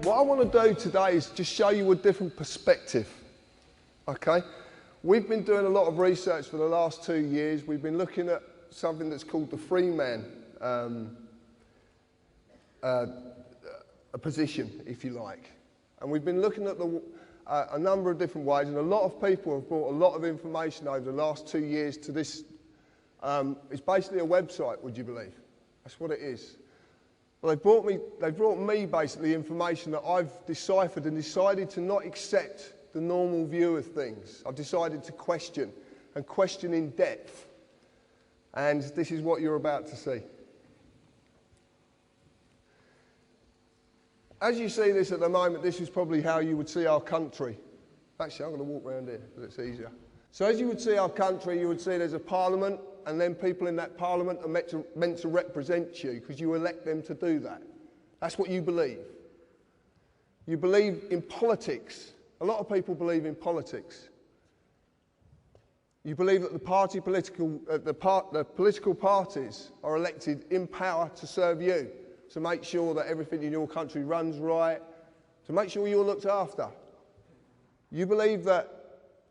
What I want to do today is just show you a different perspective, okay? We've been doing a lot of research for the last 2 years. We've been looking at something that's called the free man a position, if you like. And we've been looking at a number of different ways, and a lot of people have brought a lot of information over the last 2 years to this. It's basically a website, would you believe? That's what it is. Well, they brought me basically information that I've deciphered and decided to not accept the normal view of things. I've decided to question, and question in depth. And this is what you're about to see. As you see this at the moment, this is probably how you would see our country. Actually, I'm going to walk around here because it's easier. So as you would see our country, you would see there's a parliament, and then people in that parliament are meant to represent you because you elect them to do that. That's what you believe. You believe in politics. A lot of people believe in politics. You believe that the political parties are elected in power to serve you, to make sure that everything in your country runs right, to make sure you're looked after. You believe that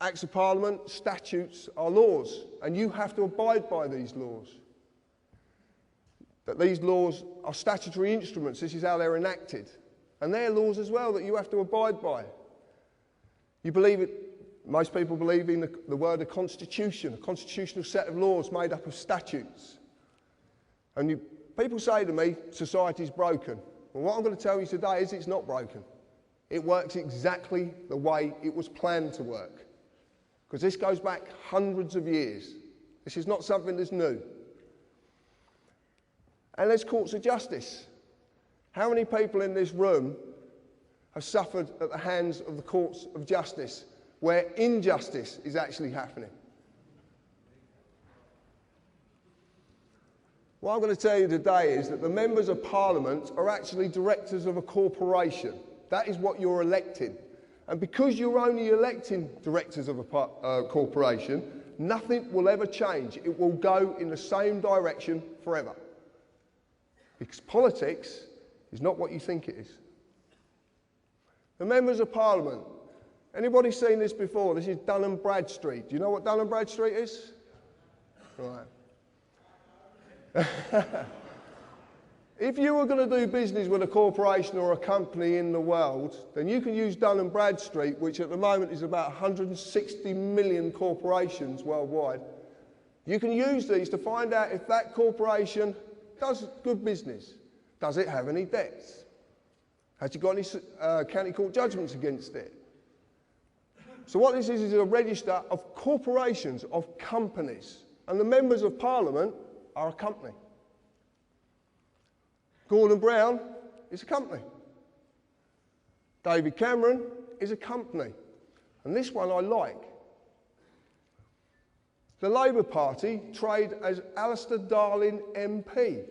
Acts of Parliament, statutes are laws, and you have to abide by these laws. That these laws are statutory instruments, this is how they're enacted. And they're laws as well that you have to abide by. You believe it, most people believe in the word a constitution, a constitutional set of laws made up of statutes. And people say to me, society's broken. Well, what I'm going to tell you today is it's not broken. It works exactly the way it was planned to work. Because this goes back hundreds of years. This is not something that's new. And there's courts of justice. How many people in this room have suffered at the hands of the courts of justice where injustice is actually happening? What I'm going to tell you today is that the members of Parliament are actually directors of a corporation. That is what you're elected. And because you're only electing directors of a corporation, nothing will ever change. It will go in the same direction forever. Because politics is not what you think it is. The members of Parliament. Anybody seen this before? This is Dun & Bradstreet. Do you know what Dun & Bradstreet is? Right. If you were going to do business with a corporation or a company in the world, then you can use Dun & Bradstreet, which at the moment is about 160 million corporations worldwide. You can use these to find out if that corporation does good business. Does it have any debts? Has it got any county court judgments against it? So what this is a register of corporations, of companies. And the members of Parliament are a company. Gordon Brown is a company. David Cameron is a company. And this one I like. The Labour Party trade as Alistair Darling MP.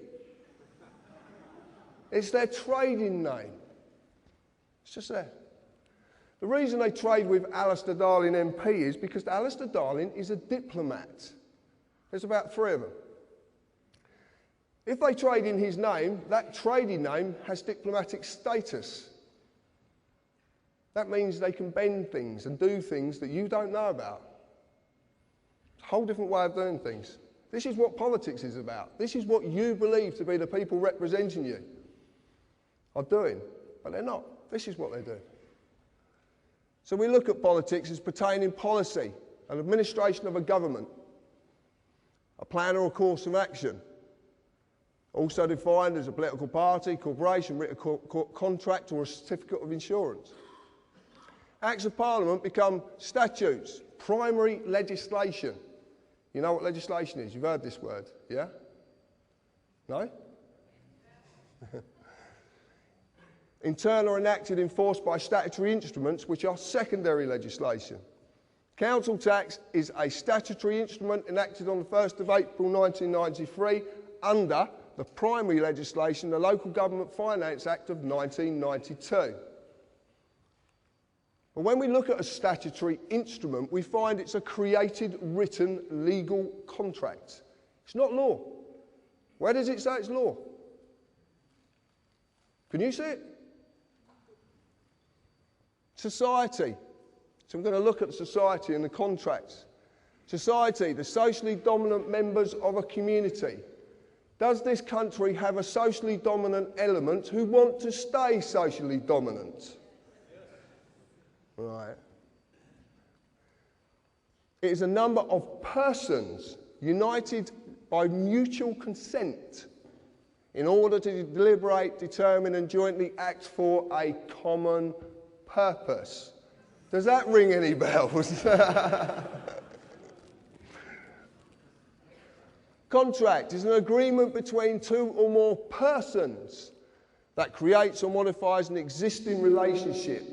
It's their trading name. It's just there. The reason they trade with Alistair Darling MP is because Alistair Darling is a diplomat. There's about 3 of them. If they trade in his name, that trading name has diplomatic status. That means they can bend things and do things that you don't know about. It's a whole different way of doing things. This is what politics is about. This is what you believe to be the people representing you are doing, but they're not. This is what they do. So we look at politics as pertaining policy, an administration of a government, a plan or a course of action, also defined as a political party, corporation, written contract or a certificate of insurance. Acts of Parliament become statutes, primary legislation. You know what legislation is? You've heard this word, yeah? No? Internal or enacted, enforced by statutory instruments, which are secondary legislation. Council tax is a statutory instrument enacted on the 1st of April 1993 under the primary legislation, the Local Government Finance Act of 1992. But when we look at a statutory instrument, we find it's a created, written, legal contract. It's not law. Where does it say it's law? Can you see it? Society. So I'm going to look at society and the contracts. Society, the socially dominant members of a community. Does this country have a socially dominant element who want to stay socially dominant? Right. It is a number of persons united by mutual consent in order to deliberate, determine and jointly act for a common purpose. Does that ring any bells? Contract is an agreement between two or more persons that creates or modifies an existing relationship.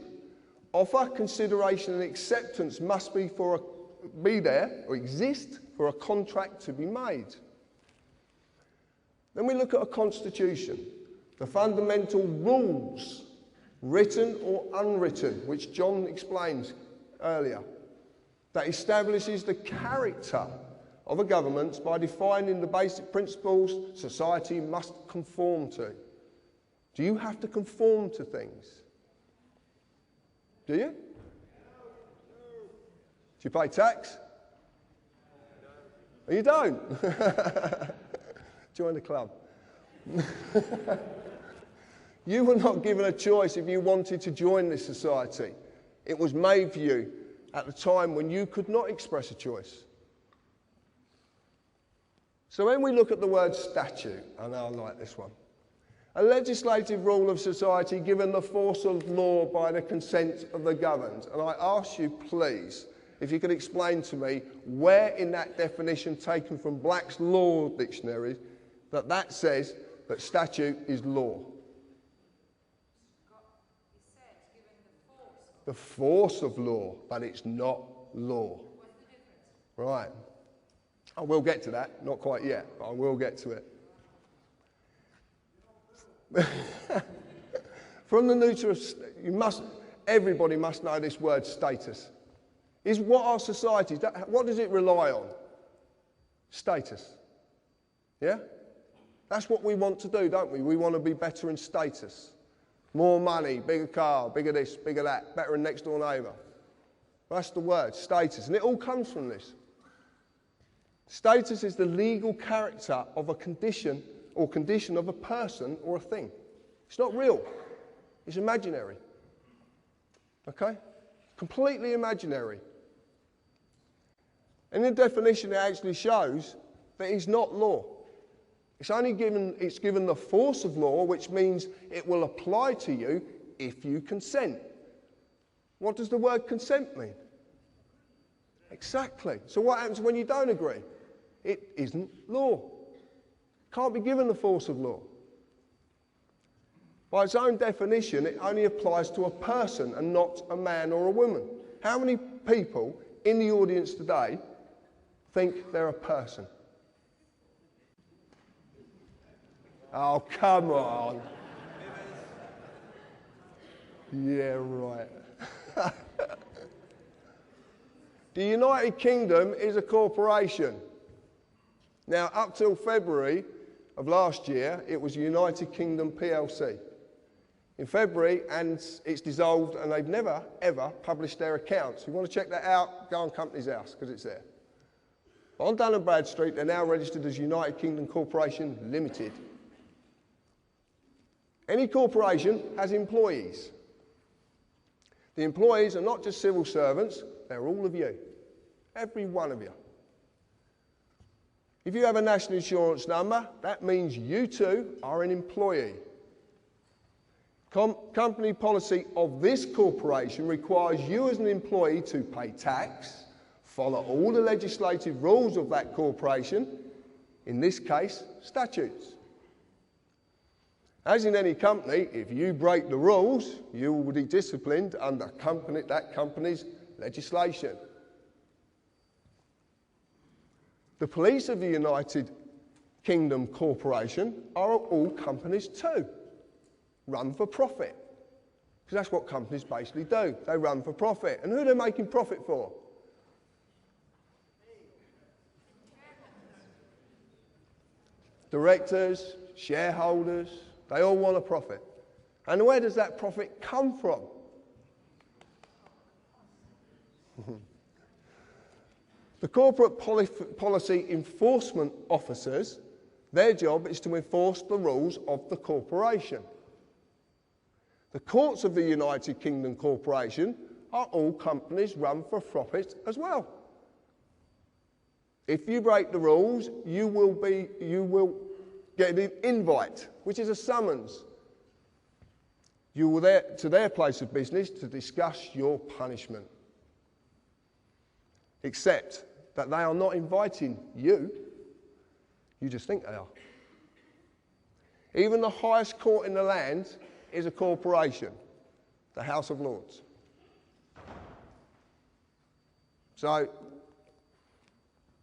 Offer, consideration and acceptance must be there or exist for a contract to be made. Then we look at a constitution, the fundamental rules, written or unwritten, which John explained earlier, that establishes the character of a government by defining the basic principles society must conform to. Do you have to conform to things? Do you? Do you pay tax? No. You don't? Join the club. You were not given a choice if you wanted to join this society. It was made for you at the time when you could not express a choice. So when we look at the word statute, I know I like this one, a legislative rule of society given the force of law by the consent of the governed. And I ask you, please, if you could explain to me where in that definition taken from Black's Law Dictionary that says that statute is law. The force of law, but it's not law. Right. I will get to that. Not quite yet, but I will get to it. From the neuter, everybody must know this word status. Is what our society, what does it rely on? Status. Yeah? That's what we want to do, don't we? We want to be better in status. More money, bigger car, bigger this, bigger that, better than next door neighbour. That's the word, status. And it all comes from this. Status is the legal character of a condition or condition of a person or a thing. It's not real. It's imaginary. Okay? Completely imaginary. And in the definition it actually shows that it's not law. It's given the force of law, which means it will apply to you if you consent. What does the word consent mean? Exactly. So what happens when you don't agree? It isn't law. Can't be given the force of law. By its own definition, it only applies to a person and not a man or a woman. How many people in the audience today think they're a person? Oh, come on. Yeah, right. The United Kingdom is a corporation. Now, up till February of last year, it was United Kingdom PLC. In February, and it's dissolved, and they've never, ever published their accounts. If you want to check that out, go on Companies House, because it's there. But on Dun & Bradstreet, they're now registered as United Kingdom Corporation Limited. Any corporation has employees. The employees are not just civil servants, they're all of you. Every one of you. If you have a national insurance number, that means you too are an employee. Company policy of this corporation requires you as an employee to pay tax, follow all the legislative rules of that corporation, in this case, statutes. As in any company, if you break the rules, you will be disciplined under that company's legislation. The police of the United Kingdom Corporation are all companies too. Run for profit. Because that's what companies basically do. They run for profit. And who are they making profit for? Directors, shareholders, they all want a profit. And where does that profit come from? The corporate policy enforcement officers, their job is to enforce the rules of the corporation. The courts of the United Kingdom Corporation are all companies run for profit as well. If you break the rules, you will get an invite, which is a summons. You will there to their place of business to discuss your punishment. Except that they are not inviting you. You just think they are. Even the highest court in the land is a corporation, the House of Lords. So,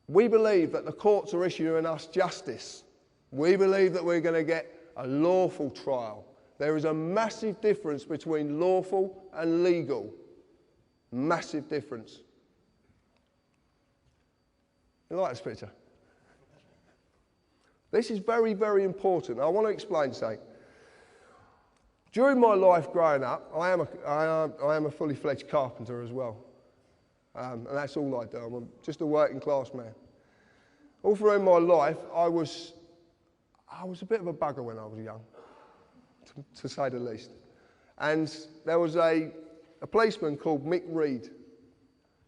we believe that the courts are issuing us justice. We believe that we're going to get a lawful trial. There is a massive difference between lawful and legal. Massive difference. You like this picture? This is very, very important. I want to explain something. During my life growing up, I am a fully fledged carpenter as well. And that's all I do. I'm just a working class man. All through my life, I was a bit of a bugger when I was young, to say the least. And there was a policeman called Mick Reed, who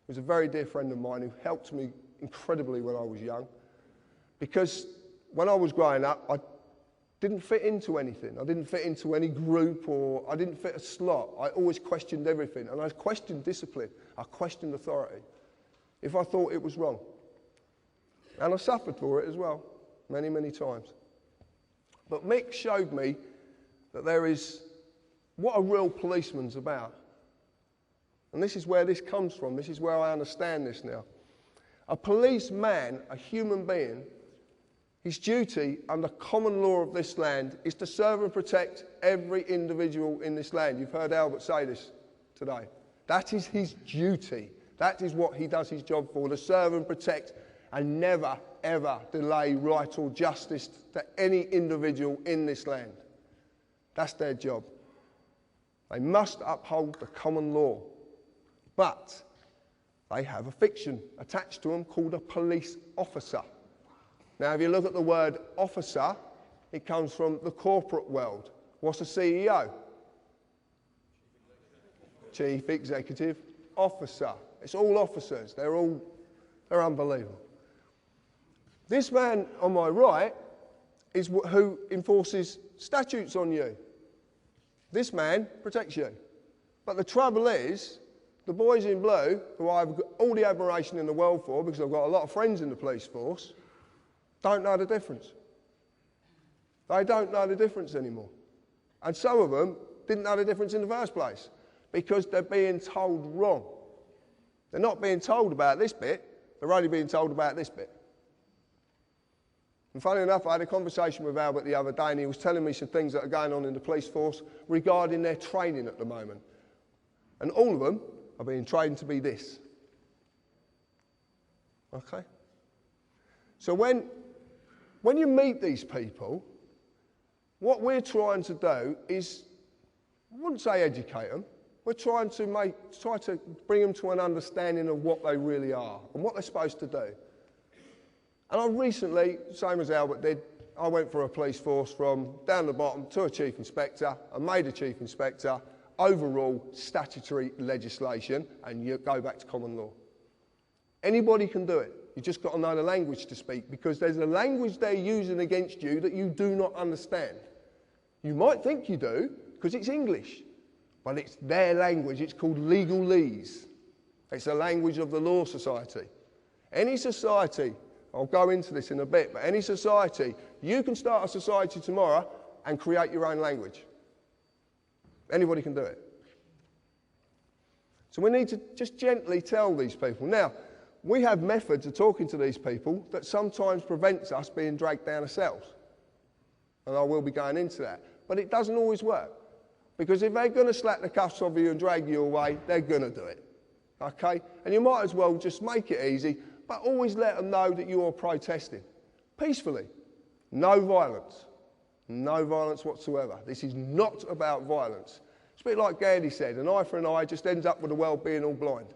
was a very dear friend of mine, who helped me incredibly when I was young. Because when I was growing up, I didn't fit into anything. I didn't fit into any group, or I didn't fit a slot. I always questioned everything. And I questioned discipline. I questioned authority, if I thought it was wrong. And I suffered for it as well, many, many times. But Mick showed me that there is what a real policeman's about. And this is where this comes from. This is where I understand this now. A policeman, a human being, his duty under common law of this land is to serve and protect every individual in this land. You've heard Albert say this today. That is his duty. That is what he does his job for, to serve and protect and never, ever delay right or justice to any individual in this land. That's their job. They must uphold the common law. But they have a fiction attached to them called a police officer. Now, if you look at the word officer, it comes from the corporate world. What's a CEO? Chief Executive Officer. It's all officers. They're unbelievable. This man on my right is who enforces statutes on you. This man protects you. But the trouble is, the boys in blue, who I've got all the admiration in the world for, because I've got a lot of friends in the police force, don't know the difference. They don't know the difference anymore. And some of them didn't know the difference in the first place, because they're being told wrong. They're not being told about this bit, they're only being told about this bit. And funny enough, I had a conversation with Albert the other day, and he was telling me some things that are going on in the police force regarding their training at the moment. And all of them are being trained to be this. Okay? So when you meet these people, what we're trying to do is, I wouldn't say educate them, we're trying to bring them to an understanding of what they really are and what they're supposed to do. And I recently, same as Albert did, I went for a police force from down the bottom to a chief inspector, and made a chief inspector, overall statutory legislation, and you go back to common law. Anybody can do it. You've just got to know the language to speak, because there's a language they're using against you that you do not understand. You might think you do, because it's English, but it's their language. It's called legalese. It's the language of the law society. Any society, I'll go into this in a bit, but any society, you can start a society tomorrow and create your own language. Anybody can do it. So we need to just gently tell these people. Now, we have methods of talking to these people that sometimes prevents us being dragged down ourselves. And I will be going into that. But it doesn't always work. Because if they're going to slap the cuffs off you and drag you away, they're going to do it. Okay? And you might as well just make it easy, but always let them know that you are protesting. Peacefully. No violence. No violence whatsoever. This is not about violence. It's a bit like Gandhi said, an eye for an eye just ends up with the world being all blind.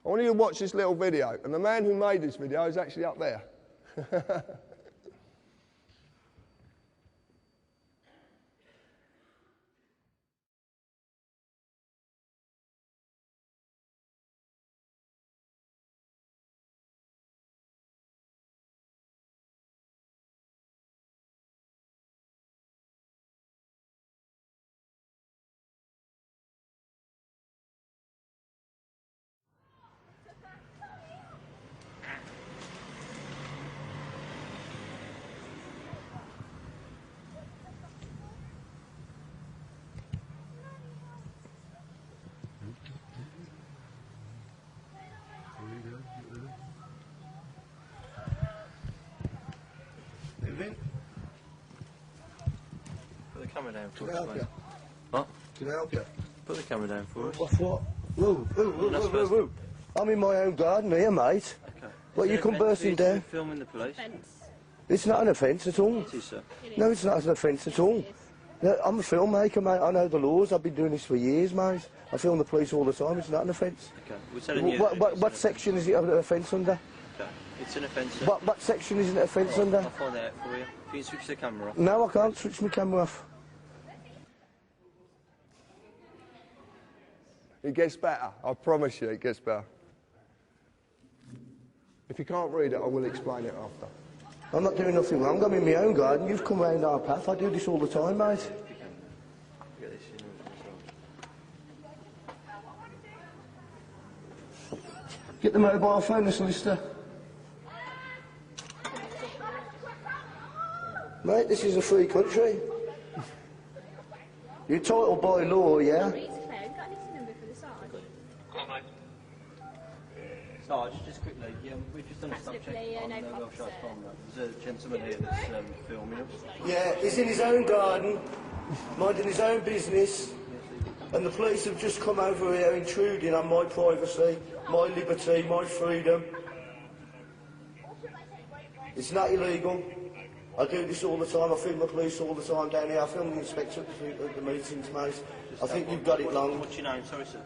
I want you to watch this little video, and the man who made this video is actually up there. Put the camera down for Can I us, help mate. you? What? Can I help you? Put the camera down for us. What? Whoa. I'm in my own garden here, mate. Okay. What, Is you there come an offence bursting for down? filming the police? It's not an offence at all. It is, sir. No, it's not an offence at all. No, I'm a filmmaker, mate. I know the laws. I've been doing this for years, mate. I film the police all the time. It's not an offence. Okay. We're telling you. What section is it an offence under? Okay. It's an offence, sir. What section is it an offence under? I'll find out for you. If you can switch the camera off. No, I can't switch my camera off. It gets better. I promise you, it gets better. If you can't read it, I will explain it after. I'm not doing nothing wrong. I'm in my own garden. You've come round our path. I do this all the time, mate. Get this in. Get the mobile phone, the solicitor. Mate, this is a free country. You're entitled by law, yeah? No, just quickly, we've just done a stop check on the Welsh Farm. There's a gentleman here that's filming us. Yeah, he's in his own garden, minding his own business, and the police have just come over here intruding on my privacy, my liberty, my freedom. It's not illegal. I do this all the time. I film the police all the time down here. I film the inspector at the meetings, mate. I think you've got it wrong. What's your name? Sorry, sir.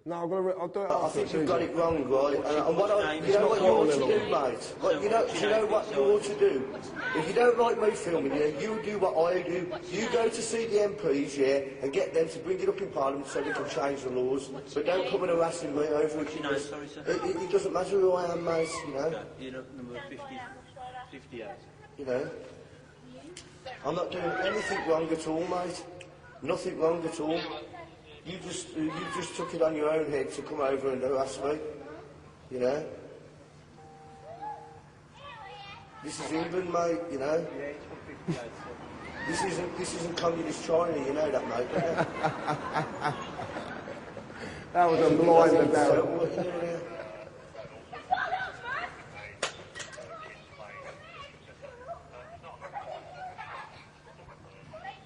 No, I'll do it I after. think you've got it wrong, right? And you know what you ought to do, mate? Do you know what you ought to do? If you don't like me filming you, you do what I do. You go to see the MPs, yeah, and get them to bring it up in Parliament so they can change the laws. But don't come and harassing me over it. Sorry, sir. It doesn't matter who I am, mate, you know. You're number 58. You know. I'm not doing anything wrong at all, mate. Nothing wrong at all. You just took it on your own head to come over and harass me, you know. This is England, mate, you know. This isn't communist China, you know that, mate. Don't you? That was a blinder down. What you doing here?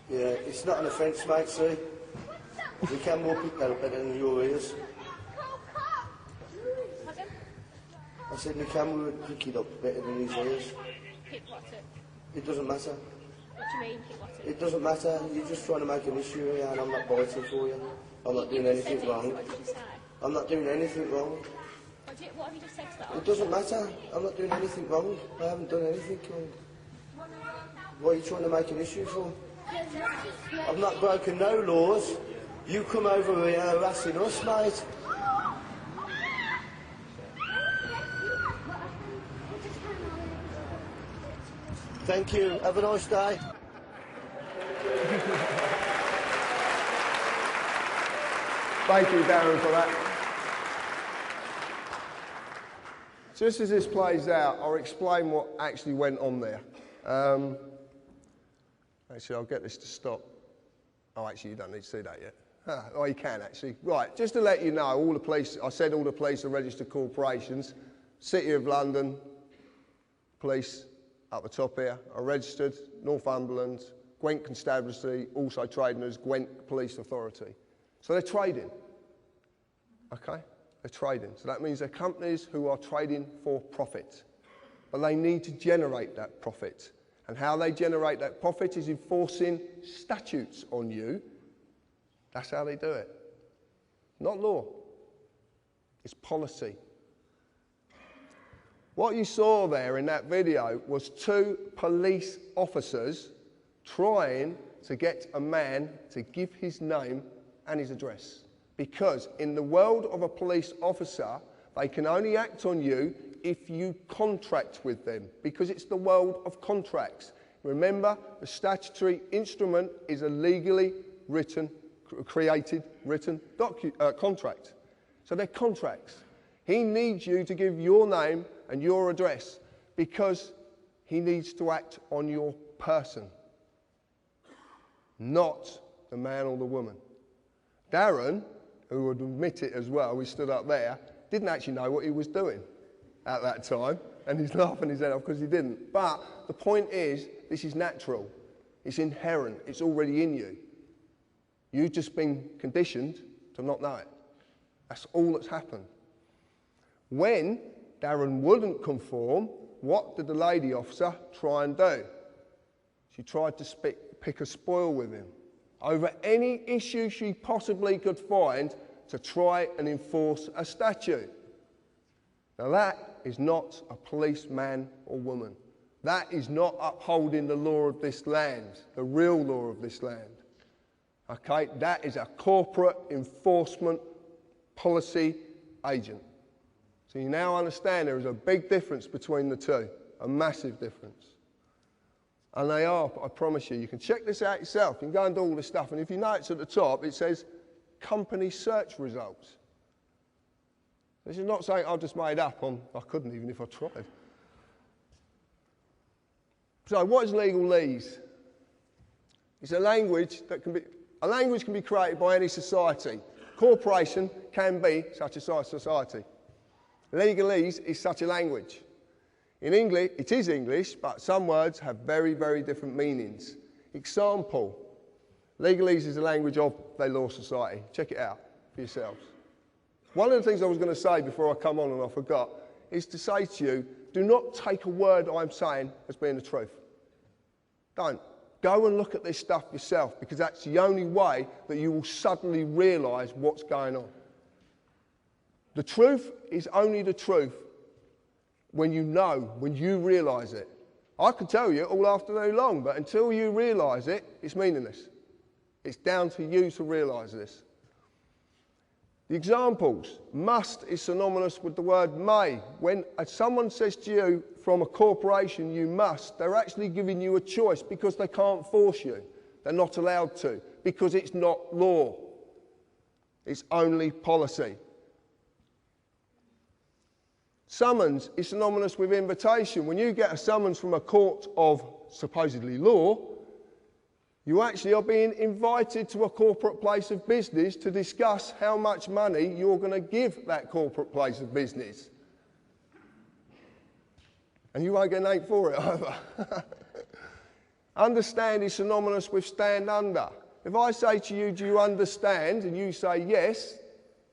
Yeah, it's not an offence, mate, see. We can walk it out better than your ears. I said the camera would pick it up better than his ears. Pick what up? It doesn't matter. What do you mean, pick what up? It doesn't matter. You're just trying to make an issue here and I'm not biting for you. I'm not doing anything wrong. What did you say? I'm not doing anything wrong. What have you just said to that? It doesn't matter. I'm not doing anything wrong. I haven't done anything wrong. What are you trying to make an issue for? I've not broken no laws. You come over here harassing us, mate. Thank you. Have a nice day. Thank you, Darren, for that. Just as this plays out, I'll explain what actually went on there. Actually, I'll get this to stop. Oh, actually, you don't need to see that yet. Oh, you can, actually. Right, just to let you know, all the police, I said all the police are registered corporations. City of London Police, up the top here, are registered. Northumberland, Gwent Constabulary, also trading as Gwent Police Authority. So they're trading, okay? They're trading. So that means they're companies who are trading for profit. But they need to generate that profit. And how they generate that profit is enforcing statutes on you. That's how they do it. Not law. It's policy. What you saw there in that video was 2 police officers trying to get a man to give his name and his address. Because in the world of a police officer, they can only act on you if you contract with them, because it's the world of contracts. Remember, the statutory instrument is a legally created written contract. So they're contracts. He needs you to give your name and your address because he needs to act on your person, not the man or the woman. Darren, who would admit it as well, he stood up there, didn't actually know what he was doing at that time, and he's laughing his head off because he didn't. But the point is, this is natural. It's inherent. It's already in you. You've just been conditioned to not know it. That's all that's happened. When Darren wouldn't conform, what did the lady officer try and do? She tried to pick a spoil with him over any issue she possibly could find to try and enforce a statute. Now that is not a policeman or woman. That is not upholding the law of this land, the real law of this land. Okay, that is a corporate enforcement policy agent. So you now understand there is a big difference between the two, a massive difference. And they are, I promise you, you can check this out yourself. You can go and do all this stuff, and if you notice at the top, it says company search results. This is not something I've just made up on, I couldn't even if I tried. So what is legalese? It's a language that can be created by any society. Corporation can be such a society. Legalese is such a language. In English, it is English, but some words have very, very different meanings. Example, legalese is a language of the law society. Check it out for yourselves. One of the things I was going to say before I come on and I forgot is to say to you, do not take a word I'm saying as being the truth. Don't. Go and look at this stuff yourself, because that's the only way that you will suddenly realise what's going on. The truth is only the truth when you know, when you realise it. I could tell you all afternoon long, but until you realise it, it's meaningless. It's down to you to realise this. The examples. Must is synonymous with the word may. When someone says to you from a corporation, you must, they're actually giving you a choice because they can't force you. They're not allowed to, because it's not law. It's only policy. Summons is synonymous with invitation. When you get a summons from a court of supposedly law, you actually are being invited to a corporate place of business to discuss how much money you're going to give that corporate place of business. And you won't get named for it either. Understand is synonymous with stand under. If I say to you, do you understand? And you say yes,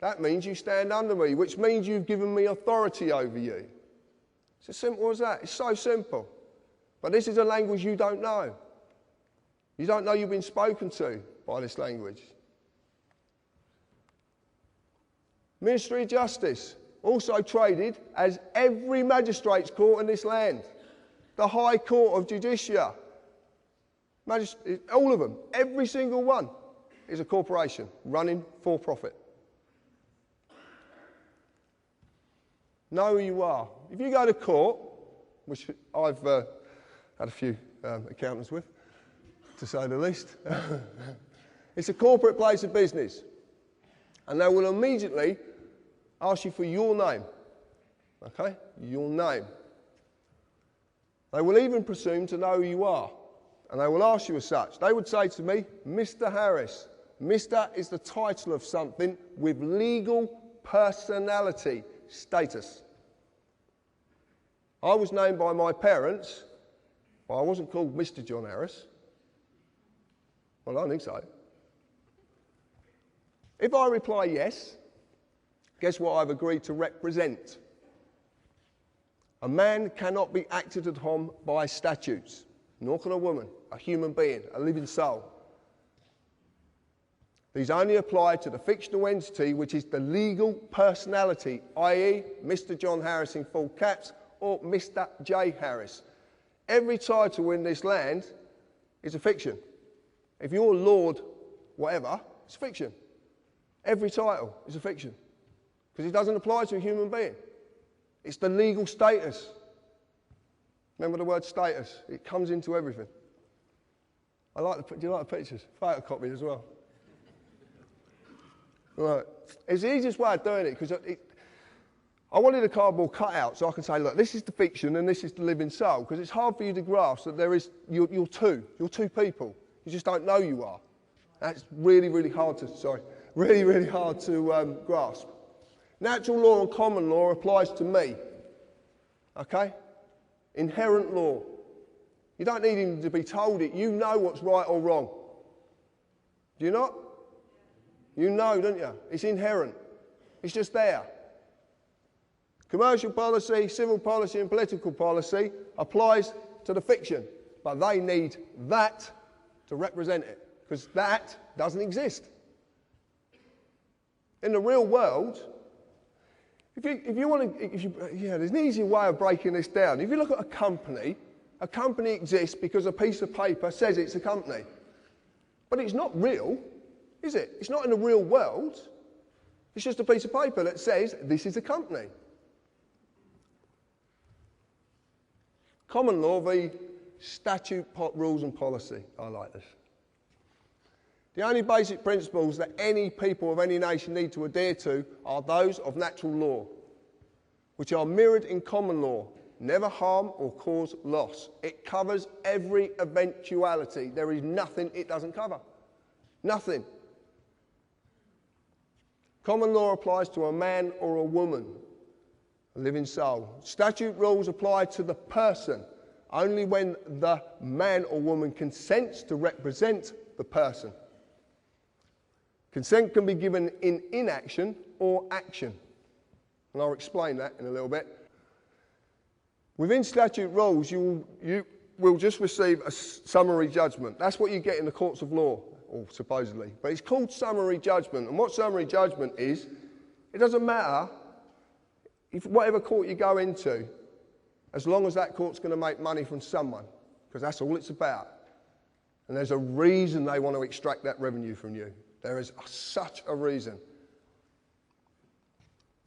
that means you stand under me, which means you've given me authority over you. It's as simple as that. It's so simple. But this is a language you don't know. You don't know you've been spoken to by this language. Ministry of Justice, also traded as every magistrate's court in this land. The High Court of Judicia. All of them, every single one, is a corporation running for profit. Know who you are. If you go to court, which I've had a few accountants with, to say the least, it's a corporate place of business. And they will immediately ask you for your name. Okay? Your name. They will even presume to know who you are. And they will ask you as such. They would say to me, Mr. Harris. Mr. is the title of something with legal personality status. I was named by my parents, but I wasn't called Mr. John Harris. Well, I don't think so. If I reply yes, guess what I've agreed to represent? A man cannot be acted upon by statutes. nor can a woman, a human being, a living soul. These only apply to the fictional entity, which is the legal personality, i.e. Mr. John Harris in full caps or Mr. J. Harris. Every title in this land is a fiction. If you're Lord whatever, it's fiction. Every title is a fiction because it doesn't apply to a human being. It's the legal status. Remember the word status? It comes into everything. Do you like the pictures? Photocopy as well. Right. It's the easiest way of doing it because I wanted a cardboard cutout so I can say, look, this is the fiction and this is the living soul, because it's hard for you to grasp that you're two people. You just don't know you are. That's really, really hard to grasp. Natural law and common law applies to me. Okay? Inherent law. You don't need him to be told it. You know what's right or wrong. Do you not? You know, don't you? It's inherent. It's just there. Commercial policy, civil policy and political policy applies to the fiction, but they need that to represent it, because that doesn't exist. In the real world, there's an easy way of breaking this down. If you look at a company exists because a piece of paper says it's a company. But it's not real, is it? It's not in the real world. It's just a piece of paper that says this is a company. Common law v. statute, rules and policy. I like this. The only basic principles that any people of any nation need to adhere to are those of natural law, which are mirrored in common law. Never harm or cause loss. It covers every eventuality. There is nothing it doesn't cover. Nothing. Common law applies to a man or a woman, a living soul. Statute rules apply to the person only when the man or woman consents to represent the person. Consent can be given in inaction or action. And I'll explain that in a little bit. Within statute rules, you will just receive a summary judgment. That's what you get in the courts of law, or supposedly. But it's called summary judgment. And what summary judgment is, it doesn't matter if whatever court you go into, as long as that court's going to make money from someone, because that's all it's about. And there's a reason they want to extract that revenue from you. There is such a reason.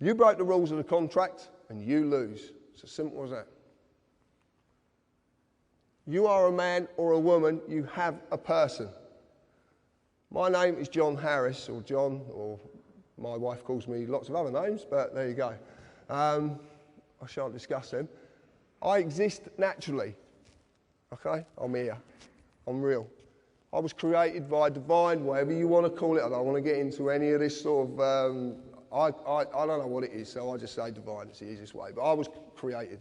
You break the rules of the contract and you lose. It's as simple as that. You are a man or a woman, you have a person. My name is John Harris, or John, or my wife calls me lots of other names, but there you go. I shan't discuss them. I exist naturally. Okay? I'm here. I'm real. I was created by divine, whatever you want to call it. I don't want to get into any of this sort of, I don't know what it is, so I just say divine. It's the easiest way. But I was created.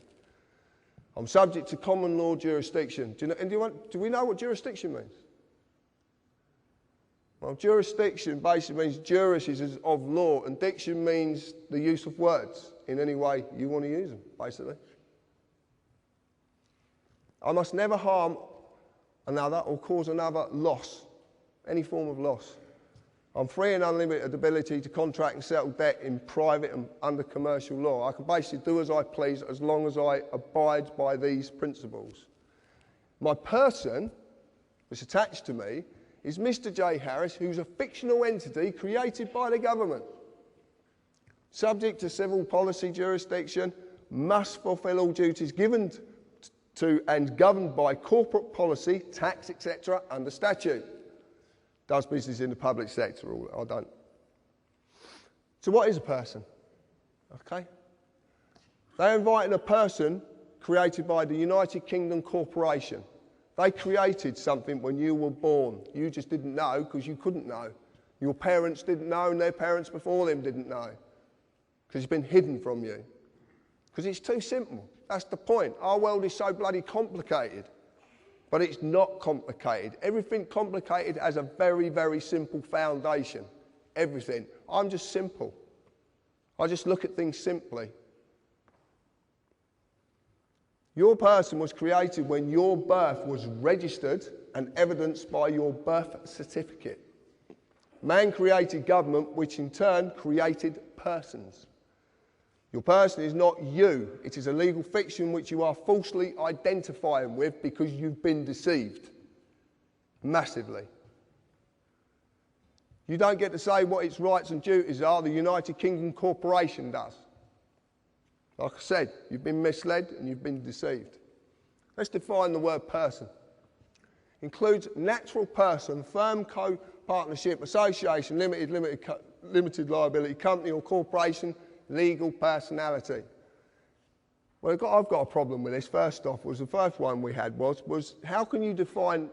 I'm subject to common law jurisdiction. Do we know what jurisdiction means? Well, jurisdiction basically means juris is of law, and diction means the use of words in any way you want to use them, basically. I must never harm another or cause another loss, any form of loss. I'm free and unlimited ability to contract and settle debt in private and under commercial law. I can basically do as I please as long as I abide by these principles. My person, that's attached to me, is Mr. J. Harris, who's a fictional entity created by the government. Subject to civil policy jurisdiction, must fulfil all duties given to and governed by corporate policy, tax, etc., under statute. Does business in the public sector, I don't. So what is a person? Okay. They're inviting a person created by the United Kingdom Corporation. They created something when you were born. You just didn't know because you couldn't know. Your parents didn't know and their parents before them didn't know because it's been hidden from you. Because it's too simple. That's the point. Our world is so bloody complicated. But it's not complicated. Everything complicated has a very, very simple foundation. Everything. I'm just simple. I just look at things simply. Your person was created when your birth was registered and evidenced by your birth certificate. Man created government, which in turn created persons. Your person is not you. It is a legal fiction which you are falsely identifying with because you've been deceived. Massively. You don't get to say what its rights and duties are. The United Kingdom Corporation does. Like I said, you've been misled and you've been deceived. Let's define the word person. Includes natural person, firm, co-partnership, association, limited liability, company or corporation, legal personality. Well, I've got a problem with this. First off, the first one we had was how can you define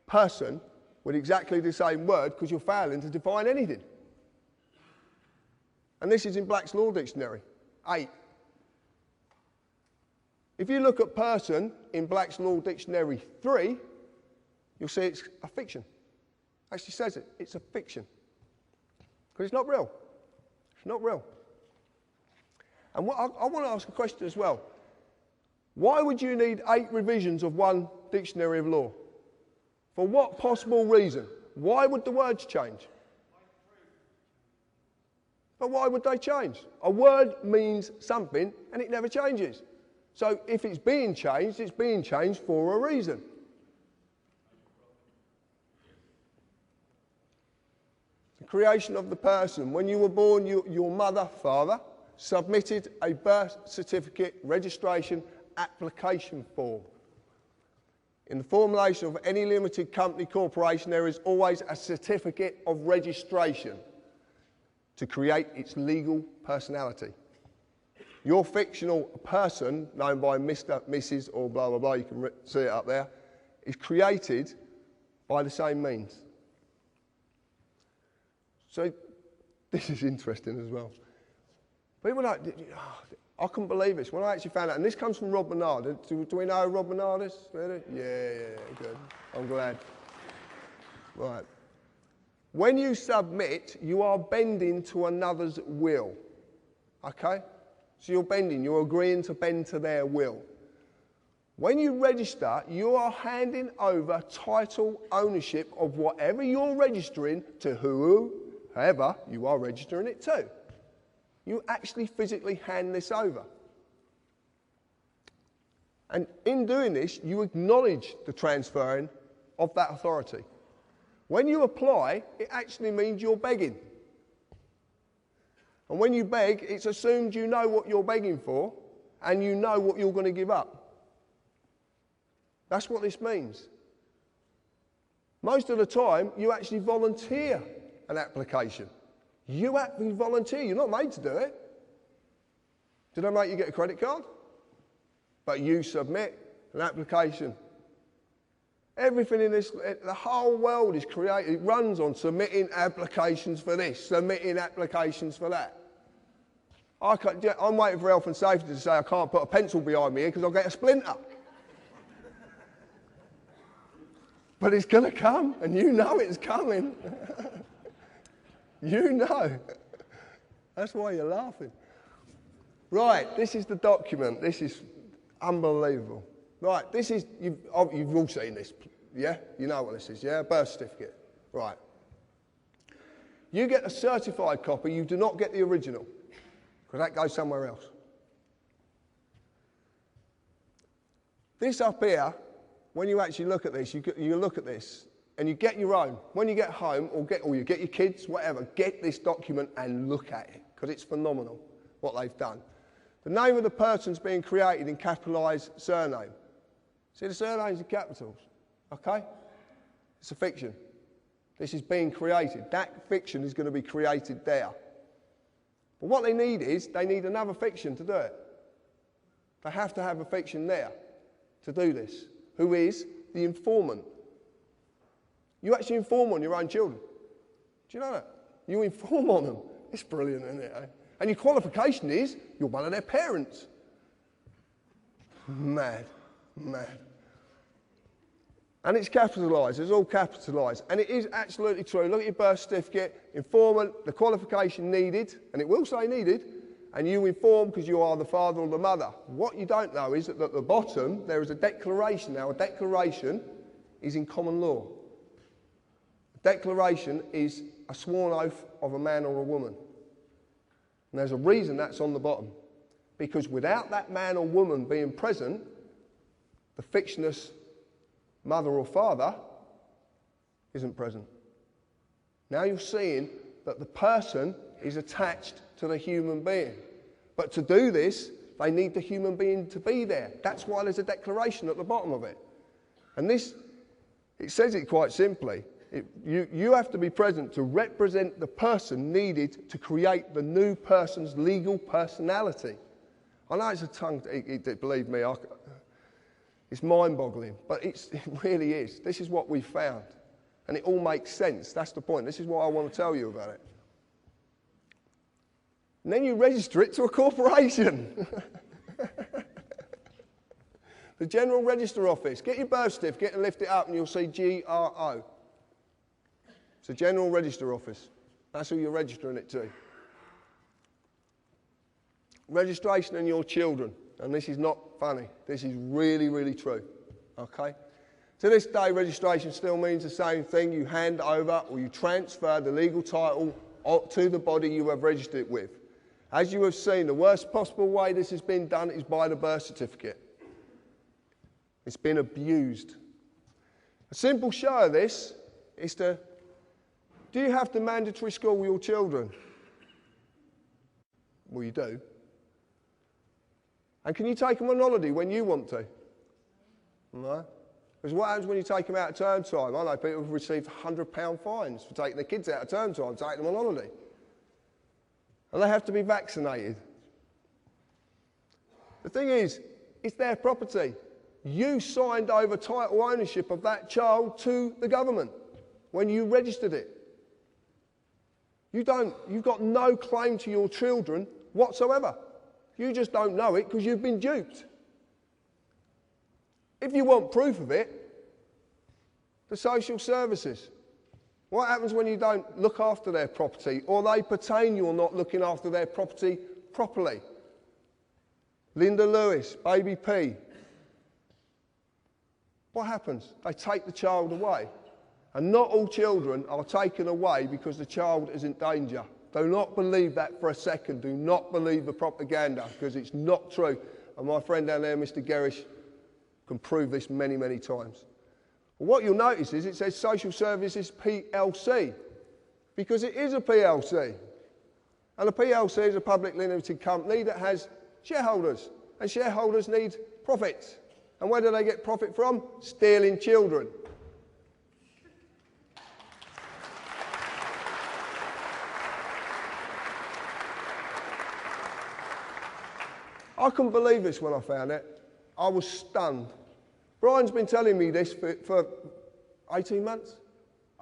person with exactly the same word because you're failing to define anything? And this is in Black's Law Dictionary, 8. If you look at person in Black's Law Dictionary 3, you'll see it's a fiction. Actually says it, it's a fiction. Because it's not real. It's not real. And I want to ask a question as well. Why would you need 8 revisions of one dictionary of law? For what possible reason? Why would the words change? But why would they change? A word means something and it never changes. So if it's being changed for a reason. The creation of the person. When you were born, your mother, father, submitted a birth certificate registration application form. In the formulation of any limited company corporation, there is always a certificate of registration to create its legal personality. Your fictional person, known by Mr., Mrs. or blah, blah, blah, you can see it up there, is created by the same means. So this is interesting as well. People like, I couldn't believe this. When I actually found out, and this comes from Rob Bernard. Do we know who Rob Bernard is? Really? Yeah, good. I'm glad. Right. When you submit, you are bending to another's will. Okay? So you're bending, you're agreeing to bend to their will. When you register, you are handing over title ownership of whatever you're registering to whoever you are registering it to. You actually physically hand this over. And in doing this, you acknowledge the transferring of that authority. When you apply, it actually means you're begging. And when you beg, it's assumed you know what you're begging for and you know what you're going to give up. That's what this means. Most of the time, you actually volunteer an application. You actually volunteer. You're not made to do it. Did I make you get a credit card? But you submit an application. Everything in this, the whole world is created, it runs on submitting applications for this, submitting applications for that. I'm waiting for health and safety to say I can't put a pencil behind me here because I'll get a splinter. But it's going to come, and you know it's coming. You know. That's why you're laughing. Right, this is the document. This is unbelievable. Right, this is, you've all seen this, yeah? You know what this is, yeah? Birth certificate. Right. You get a certified copy, you do not get the original, because that goes somewhere else. This up here, when you actually look at this, you look at this, and you get your own. When you get home, or you get your kids, whatever, get this document and look at it, because it's phenomenal what they've done. The name of the person's being created in capitalised surname. See the surnames in capitals, okay? It's a fiction. This is being created. That fiction is going to be created there. But what they need is, they need another fiction to do it. They have to have a fiction there to do this, who is the informant. You actually inform on your own children. Do you know that? You inform on them. It's brilliant, isn't it? Eh? And your qualification is, you're one of their parents. Mad. And it's capitalised, it's all capitalised. And it is absolutely true. Look at your birth certificate, informant, the qualification needed, and it will say needed, and you inform because you are the father or the mother. What you don't know is that at the bottom there is a declaration. Now, a declaration is in common law. A declaration is a sworn oath of a man or a woman. And there's a reason that's on the bottom. Because without that man or woman being present, the fictitious mother or father isn't present. Now you're seeing that the person is attached to the human being. But to do this, they need the human being to be there. That's why there's a declaration at the bottom of it. And this, it says it quite simply. You have to be present to represent the person needed to create the new person's legal personality. I know it's a tongue, believe me, it's mind-boggling, but it really is. This is what we found. And it all makes sense. That's the point. This is what I want to tell you about it. And then you register it to a corporation. The General Register Office. Get your birth certificate and lift it up and you'll see GRO. It's a General Register Office. That's who you're registering it to. Registration and your children. And this is not funny. This is really, really true. Okay? To this day, registration still means the same thing. You hand over or you transfer the legal title to the body you have registered it with. As you have seen, the worst possible way this has been done is by the birth certificate. It's been abused. A simple show of this is do you have to mandatory school your children? Well, you do. And can you take them on holiday when you want to? No. Because what happens when you take them out at term time? I know people have received £100 fines for taking their kids out at term time, taking them on holiday. And they have to be vaccinated. The thing is, it's their property. You signed over title ownership of that child to the government when you registered it. You've got no claim to your children whatsoever. You just don't know it because you've been duped. If you want proof of it, the social services. What happens when you don't look after their property or they pertain you're not looking after their property properly? Linda Lewis, Baby P. What happens? They take the child away. And not all children are taken away because the child is in danger. Do not believe that for a second. Do not believe the propaganda because it's not true. And my friend down there, Mr. Gerrish, can prove this many, many times. Well, what you'll notice is it says Social Services PLC because it is a PLC. And a PLC is a publicly limited company that has shareholders. And shareholders need profits. And where do they get profit from? Stealing children. I couldn't believe this when I found it. I was stunned. Brian's been telling me this for 18 months.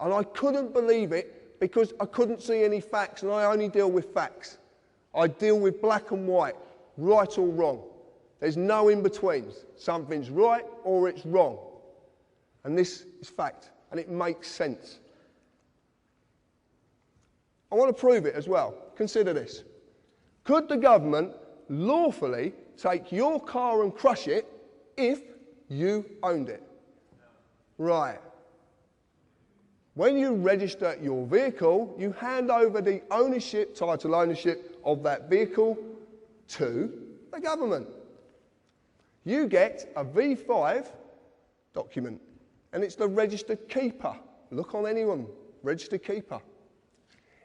And I couldn't believe it because I couldn't see any facts, and I only deal with facts. I deal with black and white, right or wrong. There's no in-betweens. Something's right or it's wrong. And this is fact, and it makes sense. I want to prove it as well. Consider this. Could the government lawfully take your car and crush it if you owned it? Right. When you register your vehicle, you hand over the title ownership of that vehicle to the government. You get a V5 document, and it's the registered keeper. Look on anyone, registered keeper.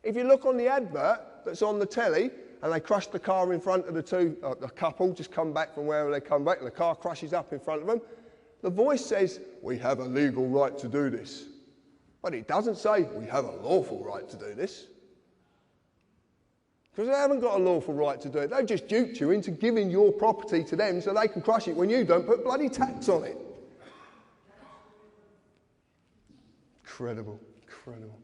If you look on the advert that's on the telly, and they crush the car in front of the couple, just come back from wherever they come back, and the car crashes up in front of them, the voice says, we have a legal right to do this. But it doesn't say, we have a lawful right to do this. Because they haven't got a lawful right to do it. They've just duped you into giving your property to them so they can crush it when you don't put bloody tax on it. Incredible, incredible.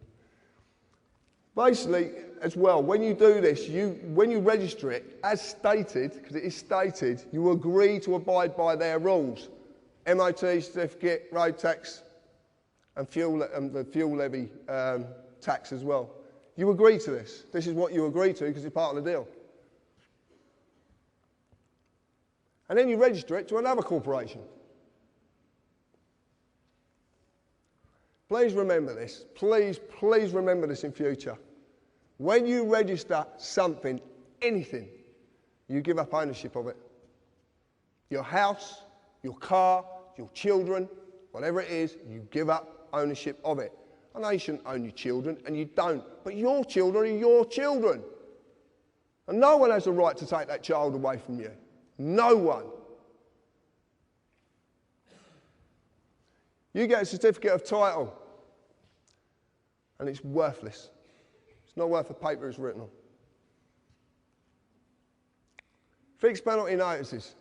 Basically, as well, when you do this, when you register it, as stated, because it is stated, you agree to abide by their rules. MOT certificate, road tax, and the fuel levy tax as well. You agree to this. This is what you agree to because it's part of the deal. And then you register it to another corporation. Please remember this. Please remember this in future. When you register something, anything, you give up ownership of it. Your house, your car, your children, whatever it is, you give up ownership of it. I know you shouldn't own your children, and you don't, but your children are your children. And no one has the right to take that child away from you. No one. You get a certificate of title, and it's worthless. It's not worth the paper it's written on. Fixed penalty notices.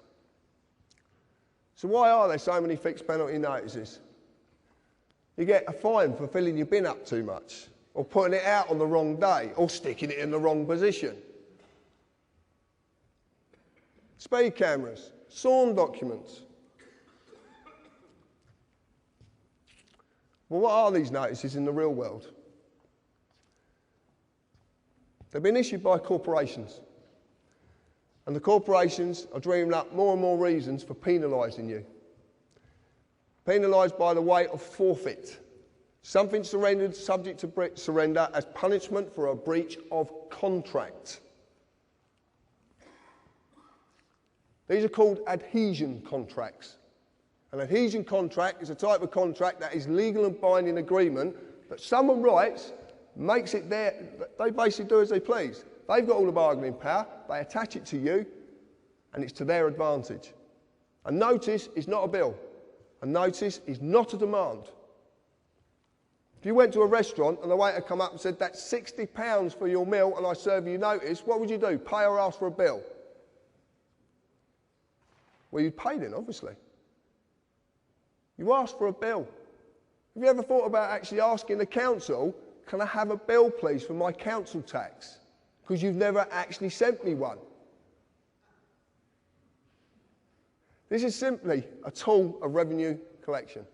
So why are there so many fixed penalty notices? You get a fine for filling your bin up too much, or putting it out on the wrong day, or sticking it in the wrong position. Speed cameras, sworn documents. Well, what are these notices in the real world? They've been issued by corporations. And the corporations are dreaming up more and more reasons for penalising you. Penalised by the way of forfeit. Something surrendered subject to surrender as punishment for a breach of contract. These are called adhesion contracts. An adhesion contract is a type of contract that is legal and binding agreement that someone writes, makes it their, they basically do as they please. They've got all the bargaining power, they attach it to you, and it's to their advantage. A notice is not a bill. A notice is not a demand. If you went to a restaurant and the waiter come up and said, that's £60 for your meal and I serve you notice, what would you do? Pay or ask for a bill? Well, you'd pay then, obviously. You ask for a bill. Have you ever thought about actually asking the council, can I have a bill, please, for my council tax? Because you've never actually sent me one. This is simply a tool of revenue collection.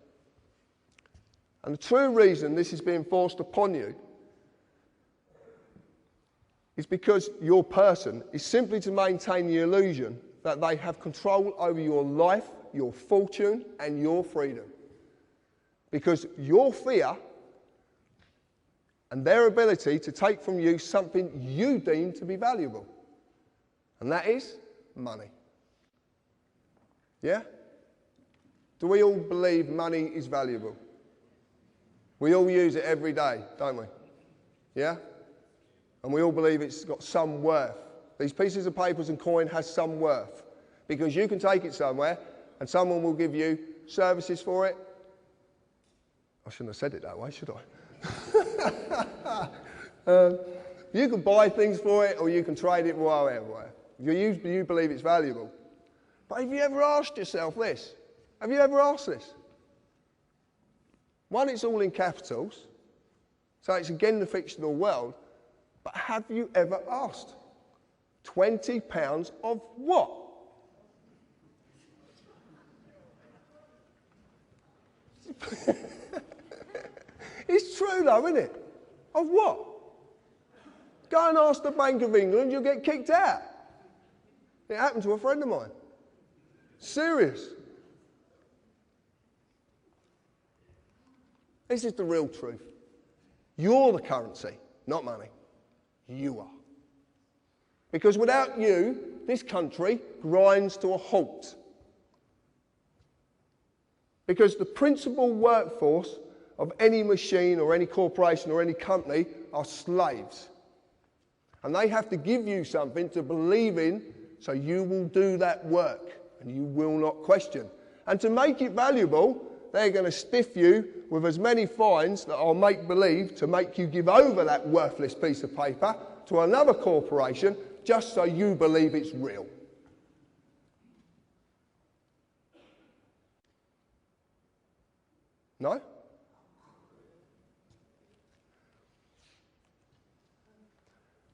And the true reason this is being forced upon you is because your person is simply to maintain the illusion that they have control over your life, your fortune, and your freedom. Because your fear and their ability to take from you something you deem to be valuable. And that is money. Yeah? Do we all believe money is valuable? We all use it every day, don't we? Yeah? And we all believe it's got some worth. These pieces of papers and coin has some worth. Because you can take it somewhere and someone will give you services for it. I shouldn't have said it that way, should I? You can buy things for it or you can trade it wherever. You believe it's valuable. But have you ever asked yourself this? Have you ever asked this? One, it's all in capitals, so it's again the fictional world, but have you ever asked? £20 of what? It's true though, isn't it? Of what? Go and ask the Bank of England, you'll get kicked out. It happened to a friend of mine. Serious. This is the real truth. You're the currency, not money. You are. Because without you, this country grinds to a halt. Because the principal workforce of any machine or any corporation or any company are slaves. And they have to give you something to believe in so you will do that work and you will not question. And to make it valuable, they're going to stiff you with as many fines that are make-believe to make you give over that worthless piece of paper to another corporation just so you believe it's real. No?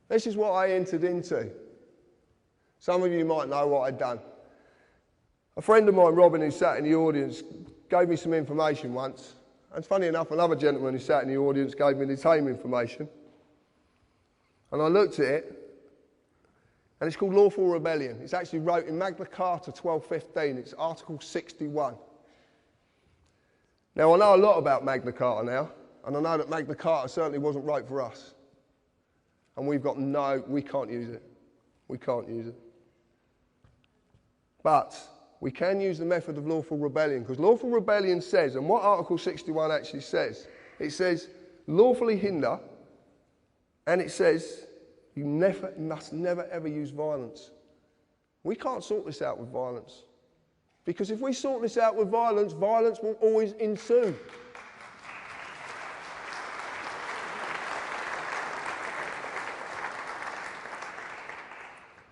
This is what I entered into. Some of you might know what I'd done. A friend of mine, Robin, who sat in the audience, gave me some information once. And funny enough, another gentleman who sat in the audience gave me the same information. And I looked at it, And it's called lawful rebellion. It's actually wrote in Magna Carta 1215. It's Article 61. Now, I know a lot about Magna Carta now, and I know that Magna Carta certainly wasn't wrote for us. And we can't use it. We can't use it. But we can use the method of lawful rebellion, because lawful rebellion says, and what Article 61 actually says, it says lawfully hinder, and it says you must never ever use violence. We can't sort this out with violence. Because if we sort this out with violence, violence will always ensue.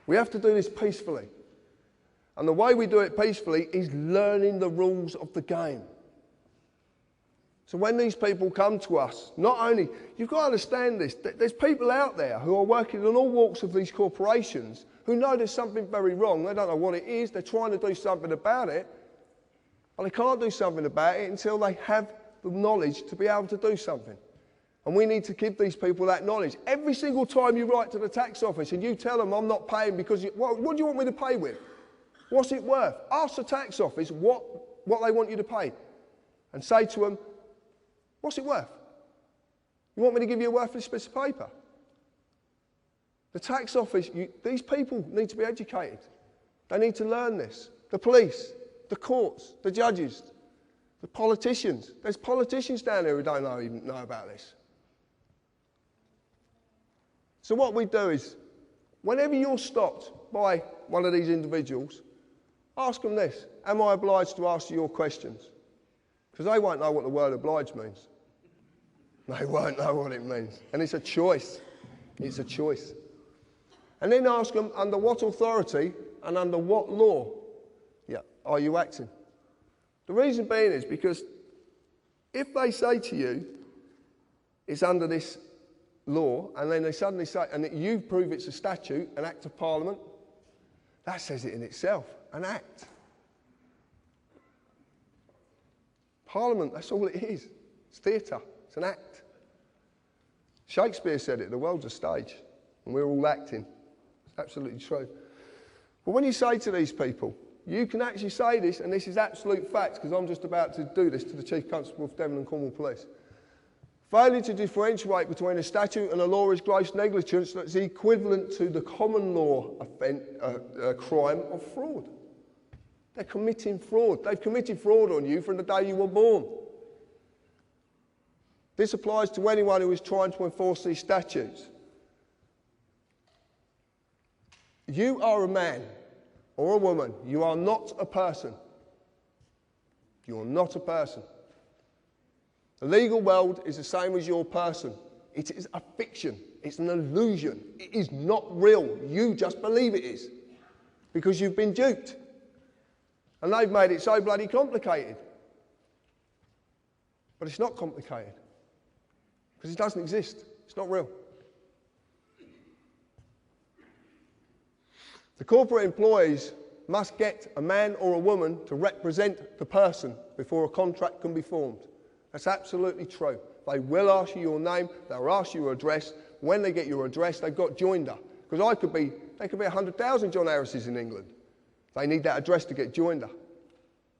We have to do this peacefully. And the way we do it peacefully is learning the rules of the game. So when these people come to us, not only, you've got to understand this, there's people out there who are working in all walks of these corporations who know there's something very wrong. They don't know what it is. They're trying to do something about it. And they can't do something about it until they have the knowledge to be able to do something. And we need to give these people that knowledge. Every single time you write to the tax office and you tell them, I'm not paying because, what do you want me to pay with? What's it worth? Ask the tax office what they want you to pay. And say to them, what's it worth? You want me to give you a worthless piece of paper? The tax office, these people need to be educated. They need to learn this. The police, the courts, the judges, the politicians. There's politicians down there who don't even know about this. So what we do is, whenever you're stopped by one of these individuals, ask them this: am I obliged to ask you your questions? Because they won't know what the word obliged means. They won't know what it means. And it's a choice. It's a choice. And then ask them, under what authority and under what law are you acting? The reason being is because if they say to you, it's under this law, and then they suddenly say, and you prove it's a statute, an act of parliament, that says it in itself, an act. Parliament, that's all it is. It's theatre, it's an act. Shakespeare said it, the world's a stage, and we're all acting. It's absolutely true. But when you say to these people, you can actually say this, and this is absolute fact, because I'm just about to do this to the Chief Constable of Devon and Cornwall Police. Failure to differentiate between a statute and a law is gross negligence that's equivalent to the common law crime of fraud. They're committing fraud. They've committed fraud on you from the day you were born. This applies to anyone who is trying to enforce these statutes. You are a man or a woman. You are not a person. You are not a person. The legal world is the same as your person. It is a fiction. It's an illusion. It is not real. You just believe it is because you've been duped. And they've made it so bloody complicated. But it's not complicated because it doesn't exist. It's not real. The corporate employees must get a man or a woman to represent the person before a contract can be formed. That's absolutely true. They will ask you your name, they'll ask you your address. When they get your address, they've got joinder. Because there could be 100,000 John Harrises in England. They need that address to get joinder,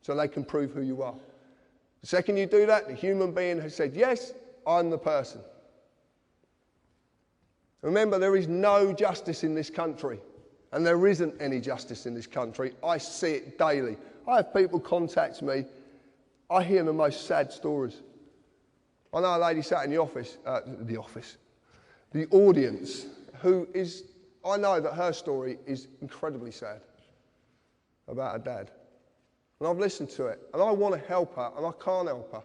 so they can prove who you are. The second you do that, the human being has said, yes, I'm the person. Remember, there is no justice in this country. And there isn't any justice in this country. I see it daily. I have people contact me. I hear the most sad stories. I know a lady sat in the audience, who is, I know that her story is incredibly sad about her dad. And I've listened to it, and I want to help her, and I can't help her.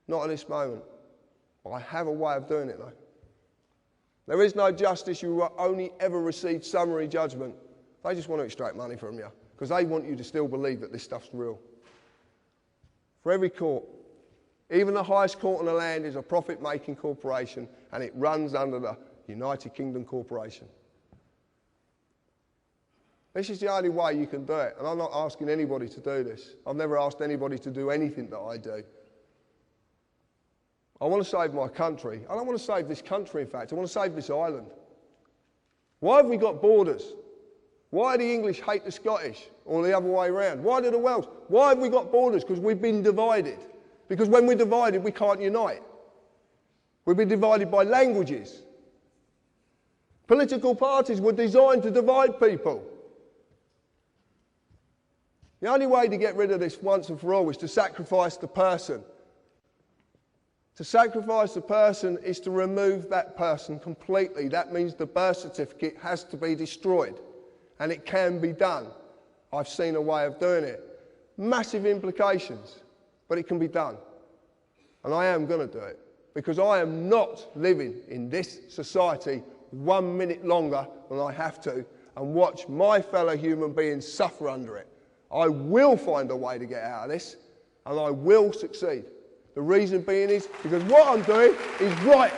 Not at this moment. But I have a way of doing it, though. There is no justice. You will only ever receive summary judgment. They just want to extract money from you because they want you to still believe that this stuff's real. For every court, even the highest court in the land is a profit-making corporation, and it runs under the United Kingdom Corporation. This is the only way you can do it, and I'm not asking anybody to do this. I've never asked anybody to do anything that I do. I want to save my country. I don't want to save this country, in fact. I want to save this island. Why have we got borders? Why do the English hate the Scottish, or the other way around? Why do the Welsh? Why have we got borders? Because we've been divided. Because when we're divided, we can't unite. We've been divided by languages. Political parties were designed to divide people. The only way to get rid of this once and for all is to sacrifice the person. To sacrifice the person is to remove that person completely. That means the birth certificate has to be destroyed. And it can be done. I've seen a way of doing it. Massive implications, but it can be done. And I am going to do it, because I am not living in this society 1 minute longer than I have to and watch my fellow human beings suffer under it. I will find a way to get out of this, and I will succeed. The reason being is because what I'm doing is right.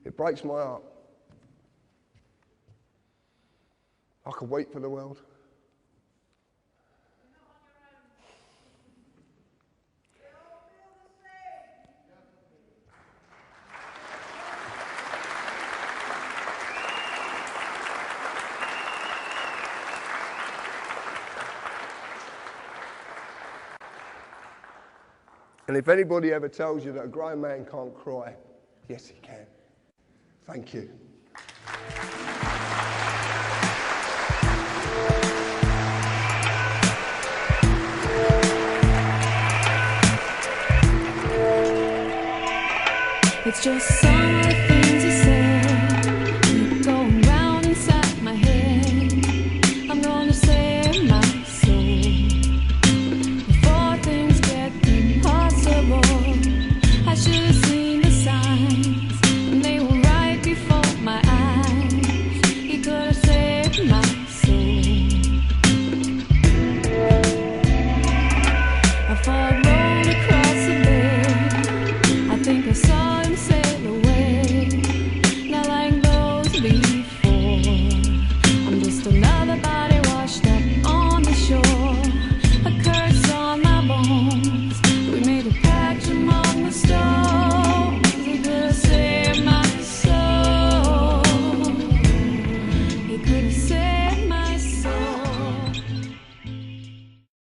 It breaks my heart. I could wait for the world. And if anybody ever tells you that a grown man can't cry, yes, he can. Thank you. It's just some